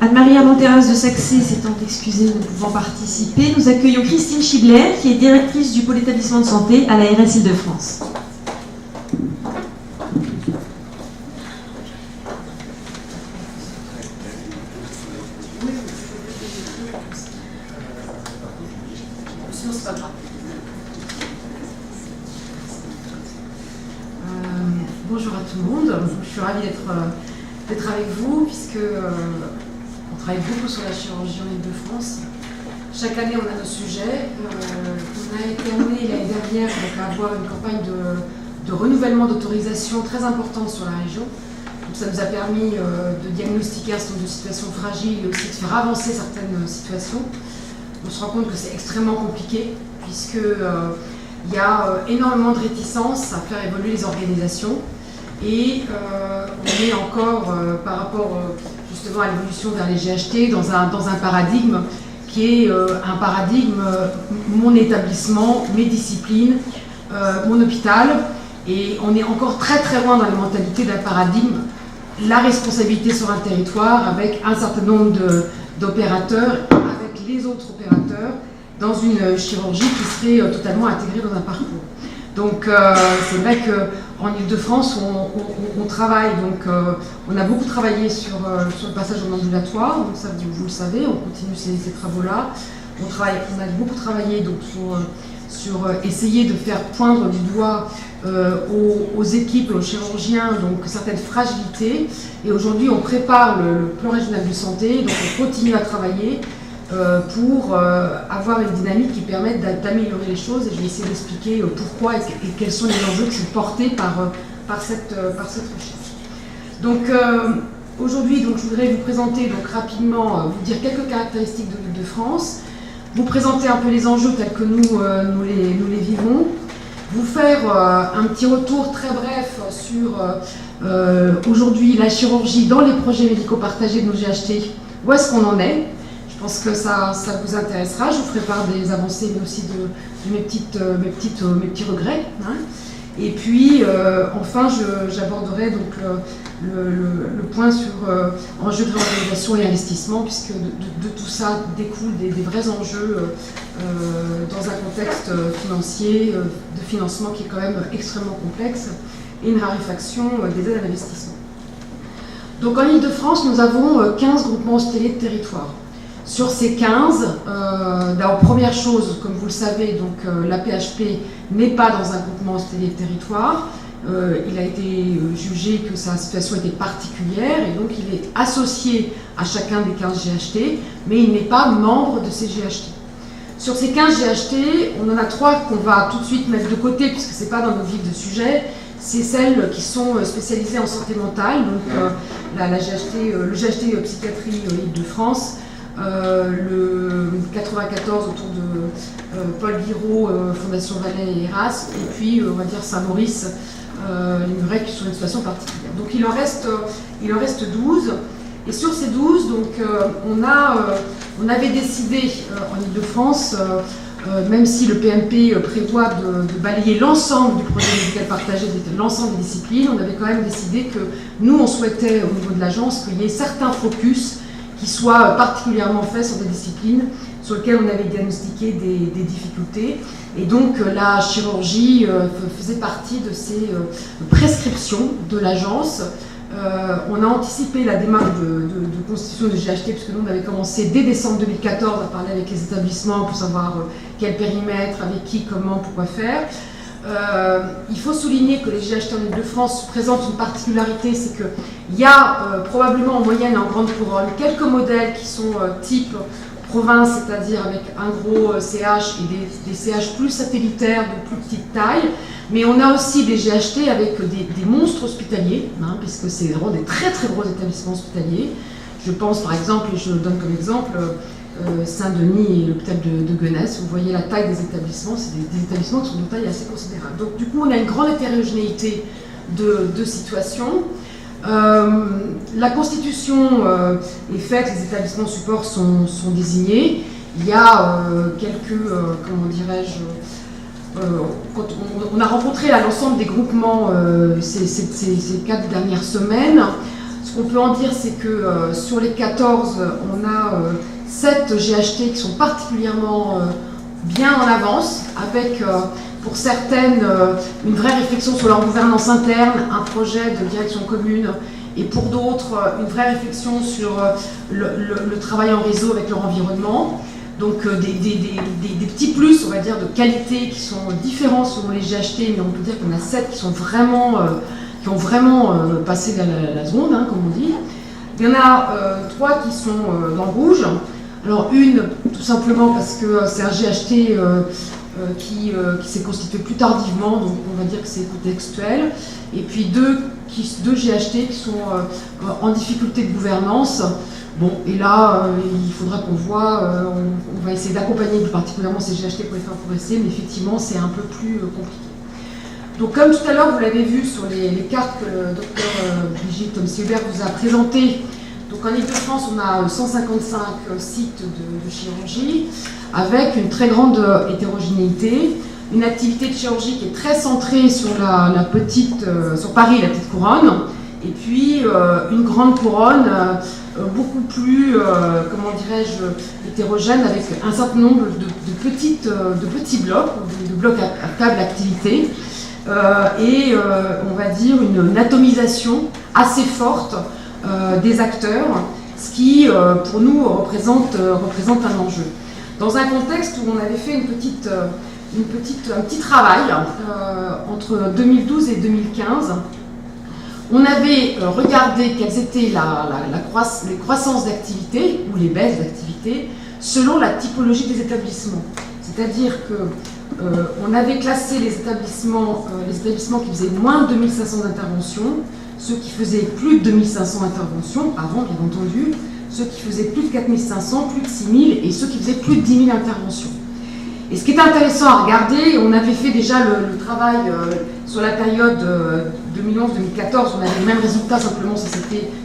Anne-Maria Monteras de Saxé s'étant excusée de ne pouvant participer, nous accueillons Christine Schibler, qui est directrice du pôle établissement de santé à la RS Île-de-France. Bonjour à tout le monde, je suis ravie d'être avec vous puisque on travaille beaucoup sur la chirurgie en Île-de-France. Chaque année on a nos sujets. On a été amené l'année dernière à avoir une campagne de renouvellement d'autorisation très importante sur la région. Donc ça nous a permis de diagnostiquer un certain nombre de situations fragiles et aussi de faire avancer certaines situations. On se rend compte que c'est extrêmement compliqué puisque il y a énormément de réticence à faire évoluer les organisations. Et on est encore, par rapport justement à l'évolution vers les GHT, dans un paradigme qui est un paradigme mon établissement, mes disciplines, mon hôpital. Et on est encore très très loin dans les mentalités d'un paradigme, la responsabilité sur un territoire avec un certain nombre d'opérateurs, avec les autres opérateurs, dans une chirurgie qui serait totalement intégrée dans un parcours. Donc c'est vrai qu'en Île-de-France, on travaille, donc on a beaucoup travaillé sur le passage en ambulatoire, donc ça vous le savez, on continue ces travaux-là. On a beaucoup travaillé donc, sur essayer de faire poindre du doigt aux équipes, aux chirurgiens, donc certaines fragilités. Et aujourd'hui, on prépare le plan régional de santé, donc on continue à travailler pour avoir une dynamique qui permette d'améliorer les choses, et je vais essayer d'expliquer pourquoi et quels sont les enjeux qui sont portés par cette recherche. Donc aujourd'hui, je voudrais vous présenter rapidement, vous dire quelques caractéristiques de l'Île-de-France, vous présenter un peu les enjeux tels que nous les vivons, vous faire un petit retour très bref sur aujourd'hui la chirurgie dans les projets médicaux partagés de nos GHT, où est-ce qu'on en est. Je pense que ça vous intéressera. Je vous ferai part des avancées, mais aussi de mes petits regrets. Hein. Et puis, enfin, j'aborderai donc le point sur enjeux de réorganisation et investissement, puisque de tout ça découlent des vrais enjeux dans un contexte financier, de financement qui est quand même extrêmement complexe, et une raréfaction des aides à l'investissement. Donc, en Île-de-France, nous avons 15 groupements hospitaliers de territoire. Sur ces 15, d'abord, première chose, comme vous le savez, la PHP n'est pas dans un groupement hospitalier de territoire. Il a été jugé que sa situation était particulière et donc il est associé à chacun des 15 GHT, mais il n'est pas membre de ces GHT. Sur ces 15 GHT, on en a 3 qu'on va tout de suite mettre de côté puisque ce n'est pas dans nos vifs de sujet. C'est celles qui sont spécialisées en santé mentale, donc le GHT psychiatrie Île-de-France, le 94 autour de Paul Guiraud, Fondation Valais et Eras, et puis on va dire Saint-Maurice, les Murets qui sont une situation particulière. Donc il en reste 12, et sur ces 12, on avait décidé en Île-de-France, même si le PMP prévoit de balayer l'ensemble du projet médical partagé, l'ensemble des disciplines, on avait quand même décidé que nous on souhaitait au niveau de l'agence qu'il y ait certains focus qui soient particulièrement faits sur des disciplines sur lesquelles on avait diagnostiqué des difficultés. Et donc la chirurgie faisait partie de ces prescriptions de l'agence. On a anticipé la démarche de constitution de GHT, puisque nous on avait commencé dès décembre 2014 à parler avec les établissements pour savoir quel périmètre, avec qui, comment, pourquoi faire. Il faut souligner que les GHT en Île-de-France présentent une particularité, c'est qu'il y a probablement en moyenne et en grande couronne quelques modèles qui sont type province, c'est-à-dire avec un gros CH et des CH plus satellitaires de plus petite taille, mais on a aussi des GHT avec des monstres hospitaliers, hein, puisque c'est vraiment des très très gros établissements hospitaliers. Je pense par exemple, et je donne comme exemple, Saint-Denis et l'hôpital de Gonesse. Vous voyez la taille des établissements, c'est des établissements qui sont de taille assez considérable. Donc du coup, on a une grande hétérogénéité de situations. La constitution est faite, les établissements supports sont désignés. Il y a quelques, comment dirais-je, quand on a rencontré l'ensemble des groupements ces 4 dernières semaines. Ce qu'on peut en dire, c'est que sur les 14, on a 7 GHT qui sont particulièrement bien en avance, avec pour certaines une vraie réflexion sur leur gouvernance interne, un projet de direction commune, et pour d'autres une vraie réflexion sur le travail en réseau avec leur environnement. Donc des petits plus, on va dire, de qualité qui sont différents selon les GHT, mais on peut dire qu'on a 7 qui sont vraiment, qui ont vraiment passé la seconde, hein, comme on dit. Il y en a 3 qui sont dans le rouge. Alors une, tout simplement parce que c'est un GHT qui s'est constitué plus tardivement, donc on va dire que c'est contextuel. Et puis deux GHT qui sont en difficulté de gouvernance. Bon, et là, il faudra qu'on voit, on va essayer d'accompagner plus particulièrement ces GHT pour les faire progresser, mais effectivement, c'est un peu plus compliqué. Donc, comme tout à l'heure, vous l'avez vu sur les cartes que le docteur Brigitte Thomsey-Hubert vous a présentées. Donc, en Ile-de-France, on a 155 sites de chirurgie, avec une très grande hétérogénéité, une activité de chirurgie qui est très centrée sur sur Paris, la petite couronne, et puis une grande couronne beaucoup plus, comment dirais-je, hétérogène, avec un certain nombre de petits blocs, de blocs à faible activité, et on va dire une atomisation assez forte des acteurs, ce qui pour nous représente un enjeu. Dans un contexte où on avait fait un petit travail entre 2012 et 2015, on avait regardé quelles étaient les croissances d'activité ou les baisses d'activité selon la typologie des établissements. C'est-à-dire qu'on avait classé les établissements qui faisaient moins de 2500 interventions, ceux qui faisaient plus de 2500 interventions, avant bien entendu, ceux qui faisaient plus de 4500, plus de 6000 et ceux qui faisaient plus de 10 000 interventions. Et ce qui est intéressant à regarder, on avait fait déjà le travail sur la période 2011-2014, on avait les mêmes résultats, simplement ça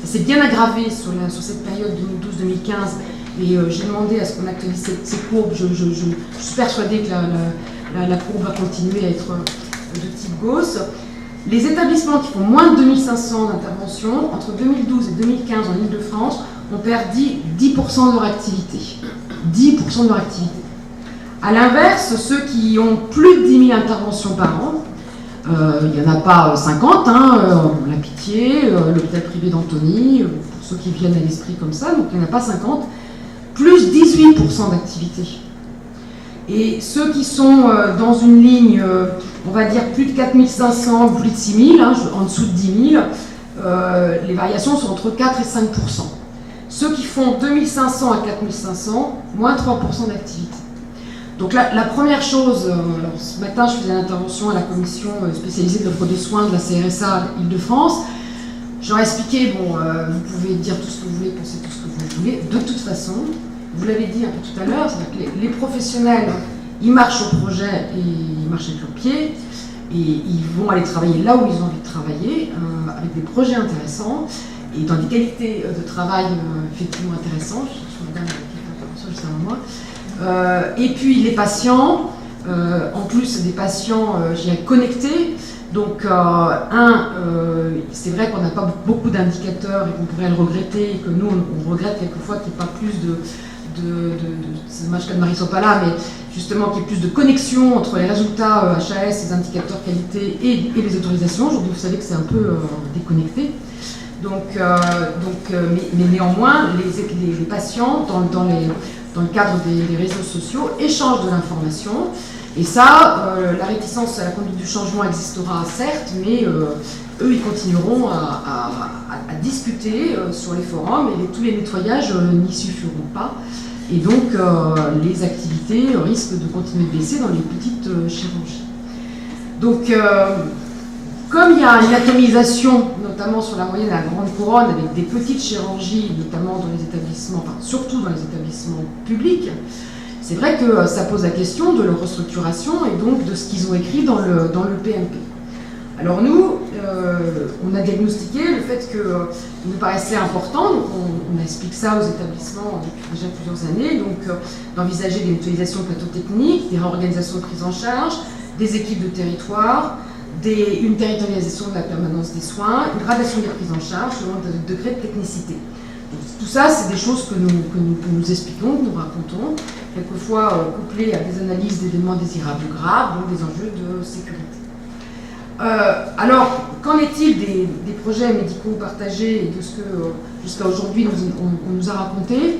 s'est bien aggravé sur cette période 2012-2015, et j'ai demandé à ce qu'on actualise ces courbes. Je suis persuadée que la courbe va continuer à être de type Gauss. Les établissements qui font moins de 2500 d'interventions, entre 2012 et 2015 en Ile-de-France, ont perdu 10% de leur activité. 10% de leur activité. A l'inverse, ceux qui ont plus de 10 000 interventions par an, il n'y en a pas 50, la Pitié, l'hôpital privé d'Antony, pour ceux qui viennent à l'esprit comme ça, donc il n'y en a pas 50, plus 18% d'activité. Et ceux qui sont dans une ligne, on va dire plus de 4500, plus de 6000, en dessous de 10 000, les variations sont entre 4 et 5%. Ceux qui font 2500 à 4500, moins 3% d'activité. Donc la première chose, ce matin je faisais une intervention à la commission spécialisée de l'offre de soins de la CRSA Île-de-France. J'aurais expliqué, vous pouvez dire tout ce que vous voulez, penser tout ce que vous voulez, de toute façon, vous l'avez dit un peu tout à l'heure, c'est-à-dire que les professionnels, ils marchent au projet et ils marchent avec leurs pieds, et ils vont aller travailler là où ils ont envie de travailler, avec des projets intéressants, et dans des qualités de travail effectivement intéressantes. Je suis madame avec une intervention juste avant moi. Et puis les patients, en plus des patients connectés, donc c'est vrai qu'on n'a pas beaucoup d'indicateurs et qu'on pourrait le regretter, et que nous on regrette quelquefois qu'il n'y ait pas plus c'est dommage qu'Anne-Marie ne soit pas là, mais justement qu'il y ait plus de connexion entre les résultats HAS, les indicateurs qualité et les autorisations. Aujourd'hui vous savez que c'est un peu déconnecté. Mais néanmoins les patients dans le cadre des réseaux sociaux, échangent de l'information. Et ça, la réticence à la conduite du changement existera certes, mais eux, ils continueront à discuter sur les forums, et tous les nettoyages n'y suffiront pas. Et donc, les activités risquent de continuer de baisser dans les petites chirurgies. Donc, comme il y a une atomisation, notamment sur la moyenne à la grande couronne, avec des petites chirurgies, notamment dans les établissements, enfin surtout dans les établissements publics, c'est vrai que ça pose la question de leur restructuration et donc de ce qu'ils ont écrit dans le PMP. Alors nous, on a diagnostiqué le fait qu'il nous paraissait important, donc on explique ça aux établissements depuis déjà plusieurs années, donc d'envisager des mutualisations de plateaux techniques, des réorganisations de prise en charge, des équipes de territoire, une territorialisation de la permanence des soins, une gradation des prises en charge selon le degré de technicité. Donc, tout ça, c'est des choses que nous expliquons, que nous racontons, quelquefois couplées à des analyses d'événements désirables graves, donc des enjeux de sécurité. Alors, qu'en est-il des projets médicaux partagés et de ce que jusqu'à aujourd'hui on nous a raconté?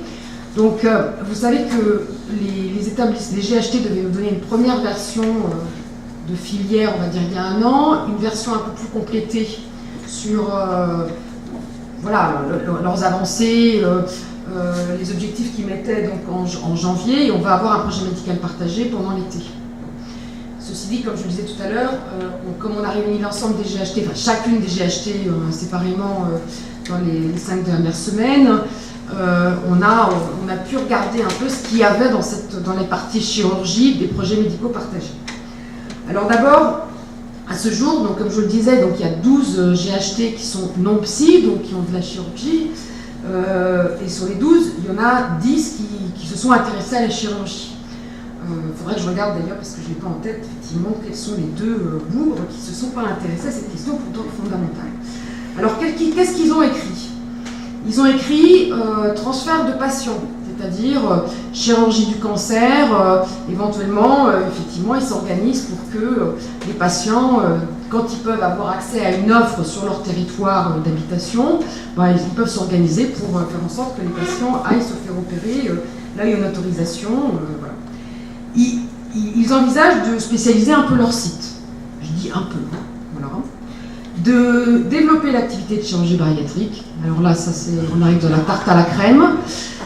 Donc, vous savez que les GHT devaient nous donner une première version de filière, on va dire, il y a un an, une version un peu plus complétée sur voilà, leurs avancées, les objectifs qu'ils mettaient donc en janvier, et on va avoir un projet médical partagé pendant l'été. Ceci dit, comme je le disais tout à l'heure, comme on a réuni l'ensemble des GHT, enfin chacune des GHT séparément dans les 5 dernières semaines, on a pu regarder un peu ce qu'il y avait dans les parties chirurgie des projets médicaux partagés. Alors d'abord, à ce jour, donc, comme je le disais, donc, il y a 12 GHT qui sont non psy, donc qui ont de la chirurgie, et sur les 12, il y en a 10 qui se sont intéressés à la chirurgie. Il faudrait que je regarde d'ailleurs, parce que je n'ai pas en tête, effectivement, quels sont les deux bougres qui ne se sont pas intéressés à cette question pourtant fondamentale. Alors, qu'est-ce qu'ils ont écrit? Ils ont écrit transfert de patients, c'est-à-dire chirurgie du cancer, éventuellement, effectivement, ils s'organisent pour que les patients, quand ils peuvent avoir accès à une offre sur leur territoire d'habitation, ils peuvent s'organiser pour faire en sorte que les patients aillent se faire opérer, là il y a une autorisation, voilà. Ils envisagent de spécialiser un peu leur site, je dis un peu, voilà, de développer l'activité de chirurgie bariatrique. Alors là, ça on arrive de la tarte à la crème.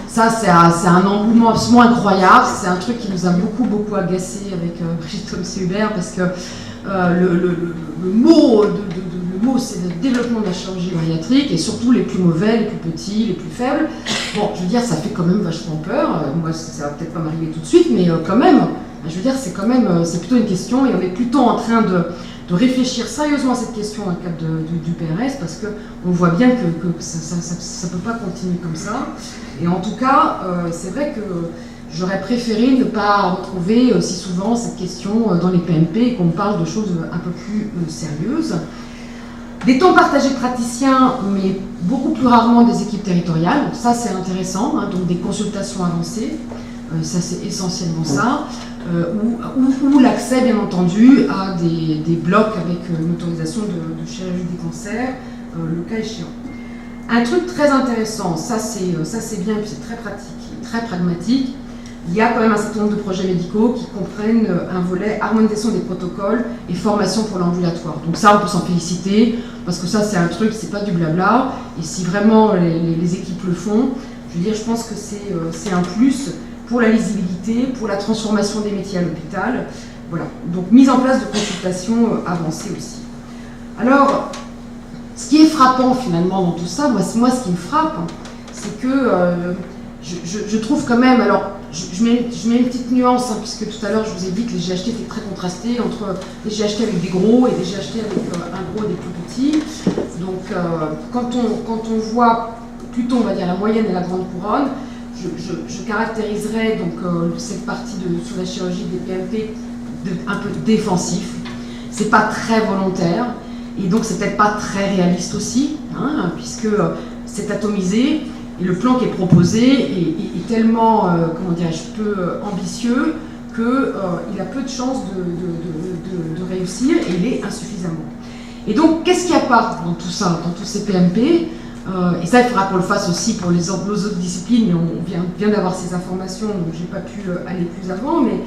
Ça, c'est un engouement absolument incroyable. C'est un truc qui nous a beaucoup agacé avec Brigitte Homsé-Hubert, parce que le mot, c'est le développement de la chirurgie bariatrique, et surtout les plus mauvais, les plus petits, les plus faibles. Bon, je veux dire, ça fait quand même vachement peur. Moi, ça va peut-être pas m'arriver tout de suite, mais quand même, je veux dire, c'est plutôt une question, et on est plutôt en train de réfléchir sérieusement à cette question dans le cadre du PRS, parce qu'on voit bien que ça ne peut pas continuer comme ça. Et en tout cas, c'est vrai que j'aurais préféré ne pas retrouver si souvent cette question dans les PMP, et qu'on parle de choses un peu plus sérieuses. Des temps partagés de praticiens, mais beaucoup plus rarement des équipes territoriales. Donc ça, c'est intéressant, hein, donc des consultations avancées, ça c'est essentiellement ça. Ou l'accès, bien entendu, à des blocs avec une autorisation de chirurgie des cancers, le cas échéant. Un truc très intéressant, ça c'est bien, et puis c'est très pratique, très pragmatique. Il y a quand même un certain nombre de projets médicaux qui comprennent un volet harmonisation des protocoles et formation pour l'ambulatoire. Donc ça, on peut s'en féliciter, parce que ça, c'est un truc, c'est pas du blabla. Et si vraiment les équipes le font, je veux dire, je pense que c'est un plus pour la lisibilité, pour la transformation des métiers à l'hôpital. Voilà. Donc mise en place de consultations avancées aussi. Alors, ce qui est frappant finalement dans tout ça, moi ce qui me frappe, c'est que je trouve quand même, alors je mets une petite nuance, hein, puisque tout à l'heure je vous ai dit que les GHT étaient très contrastés entre les GHT avec des gros et des GHT avec un gros et des plus petits. Donc quand on voit plutôt, on va dire, la moyenne et la grande couronne, je caractériserais donc cette partie sur la chirurgie des PMP un peu défensif. C'est pas très volontaire, et donc c'est peut-être pas très réaliste aussi, hein, puisque c'est atomisé. Et le plan qui est proposé est tellement, comment dirais-je, peu ambitieux qu'il a peu de chances de réussir, et il est insuffisamment. Et donc, qu'est-ce qu'il n'y a pas dans tout ça, dans tous ces PMP? Et ça, il faudra qu'on le fasse aussi pour les autres disciplines, mais on vient d'avoir ces informations, donc je n'ai pas pu aller plus avant. Mais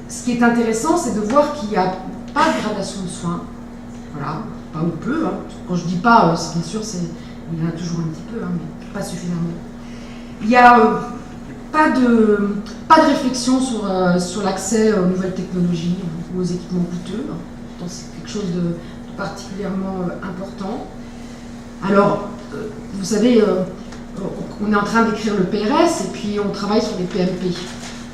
ce qui est intéressant, c'est de voir qu'il n'y a pas de gradation de soins. Voilà, pas ou peu. Hein. Quand je dis pas, c'est bien sûr, il y en a toujours un petit peu, hein, mais pas suffisamment. Il n'y a pas de réflexion sur l'accès aux nouvelles technologies ou aux équipements coûteux. Donc c'est quelque chose de particulièrement important. Alors, vous savez, on est en train d'écrire le PRS, et puis on travaille sur les PMP.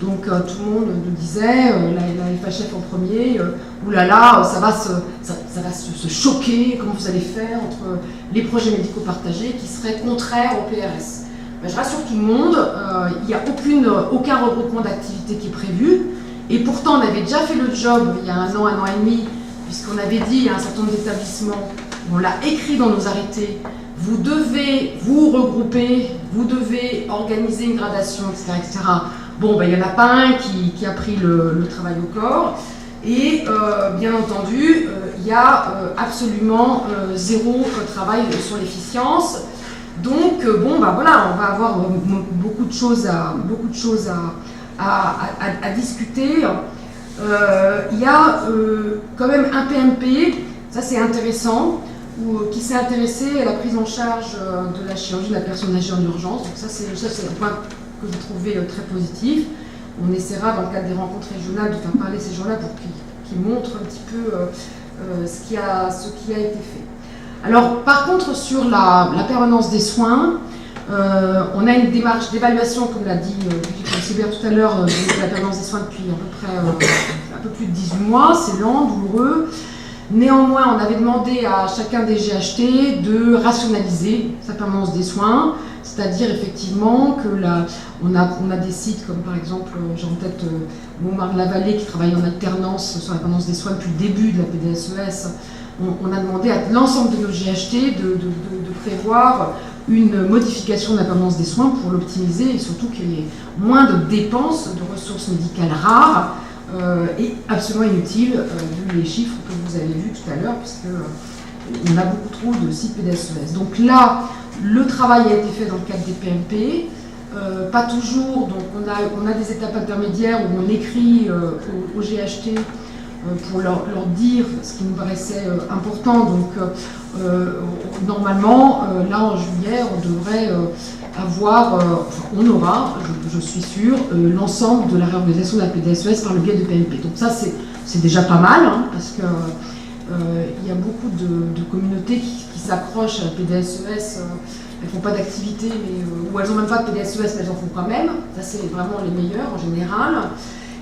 Donc tout le monde nous disait, la FHF en premier, oulala, ça va se choquer, comment vous allez faire entre les projets médicaux partagés qui seraient contraires au PRS. Ben, je rassure tout le monde, il n'y a aucun regroupement d'activités qui est prévu, et pourtant on avait déjà fait le job il y a un an et demi, puisqu'on avait dit à un certain nombre d'établissements, on l'a écrit dans nos arrêtés, vous devez vous regrouper, vous devez organiser une gradation, etc. etc. Bon, ben, il n'y en a pas un qui a pris le travail au corps. Et bien entendu, il y a absolument zéro travail sur l'efficience. Donc, bon, ben voilà, on va avoir beaucoup de choses à discuter. Il y a quand même un PMP, ça c'est intéressant, qui s'est intéressé à la prise en charge de la chirurgie de la personne âgée en urgence. Donc ça c'est un point que j'ai trouvé très positif. On essaiera dans le cadre des rencontres régionales de faire parler ces gens-là pour qu'ils montrent un petit peu ce qui a été fait. Alors par contre sur la permanence des soins, on a une démarche d'évaluation, comme l'a dit Sylvia tout à l'heure, de la permanence des soins depuis à peu près un peu plus de 18 mois, c'est lent, douloureux. Néanmoins, on avait demandé à chacun des GHT de rationaliser sa permanence des soins, c'est-à-dire effectivement que on a des sites comme par exemple, j'ai en tête Montmartre-la-Vallée qui travaille en alternance sur la permanence des soins depuis le début de la PDSES. On a demandé à l'ensemble de nos GHT de prévoir une modification de la permanence des soins pour l'optimiser et surtout qu'il y ait moins de dépenses de ressources médicales rares et absolument inutiles, vu les chiffres que vous avez vus tout à l'heure, puisqu'on a beaucoup trop de sites PDSES. Donc là, le travail a été fait dans le cadre des PMP, pas toujours, donc on a des étapes intermédiaires où on écrit aux GHT pour leur dire ce qui nous paraissait important. Donc normalement, là en juillet, on devrait avoir, on aura, je suis sûre, l'ensemble de la réorganisation de la PDSES par le biais de PMP. Donc ça c'est déjà pas mal, hein, parce que il y a beaucoup de communautés qui s'accrochent à la PDSES, elles ne font pas d'activité, ou elles n'ont même pas de PDSES, mais elles en font quand même. Ça c'est vraiment les meilleurs en général.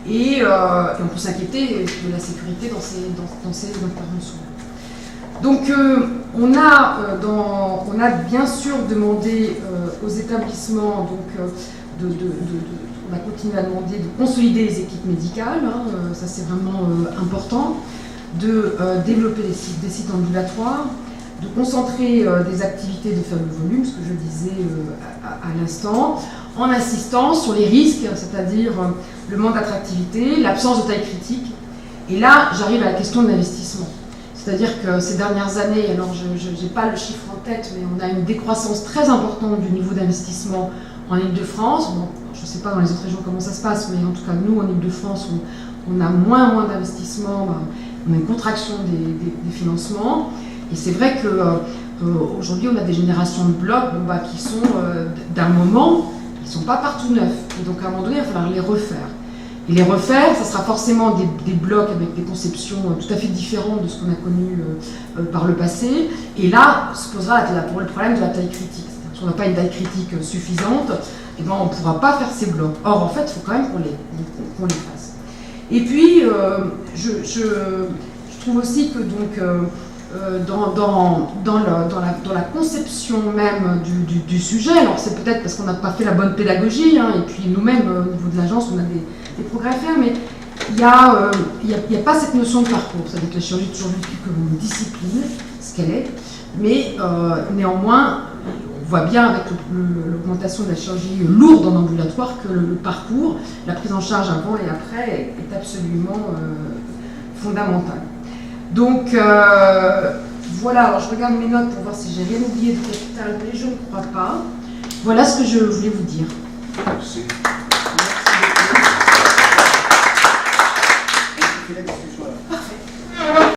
Et on peut s'inquiéter de la sécurité dans ces interventions. Donc on a bien sûr demandé aux établissements, on a continué à demander de consolider les équipes médicales, hein, ça c'est vraiment important, de développer des sites ambulatoires, de concentrer des activités de faible volume, ce que je disais à l'instant, en insistant sur les risques, c'est-à-dire le manque d'attractivité, l'absence de taille critique. Et là, j'arrive à la question de l'investissement. C'est-à-dire que ces dernières années, alors je n'ai pas le chiffre en tête, mais on a une décroissance très importante du niveau d'investissement en Île-de-France. Bon, je ne sais pas dans les autres régions comment ça se passe, mais en tout cas, nous, en Île-de-France, on a moins d'investissement, on a une contraction des financements. Et c'est vrai qu'aujourd'hui, on a des générations de blocs qui sont d'un moment, ils ne sont pas partout neufs. Et donc, à un moment donné, il va falloir les refaire. Et les refaire, ça sera forcément des blocs avec des conceptions tout à fait différentes de ce qu'on a connu par le passé. Et là, se posera le problème de la taille critique. Si on n'a pas une taille critique suffisante, eh ben, on ne pourra pas faire ces blocs. Or, en fait, il faut quand même qu'on les fasse. Et puis, je trouve aussi que dans la conception même du sujet, alors c'est peut-être parce qu'on n'a pas fait la bonne pédagogie, hein, et puis nous-mêmes, au niveau de l'agence, on a des progrès à faire, mais il n'y a pas cette notion de parcours. C'est-à-dire que la chirurgie est toujours vue comme une discipline, ce qu'elle est, mais néanmoins, on voit bien avec l'augmentation de la chirurgie lourde en ambulatoire que le parcours, la prise en charge avant et après est absolument fondamental. Donc voilà, alors je regarde mes notes pour voir si j'ai rien oublié de capital, mais je ne crois pas. Voilà ce que je voulais vous dire. Merci. Merci beaucoup.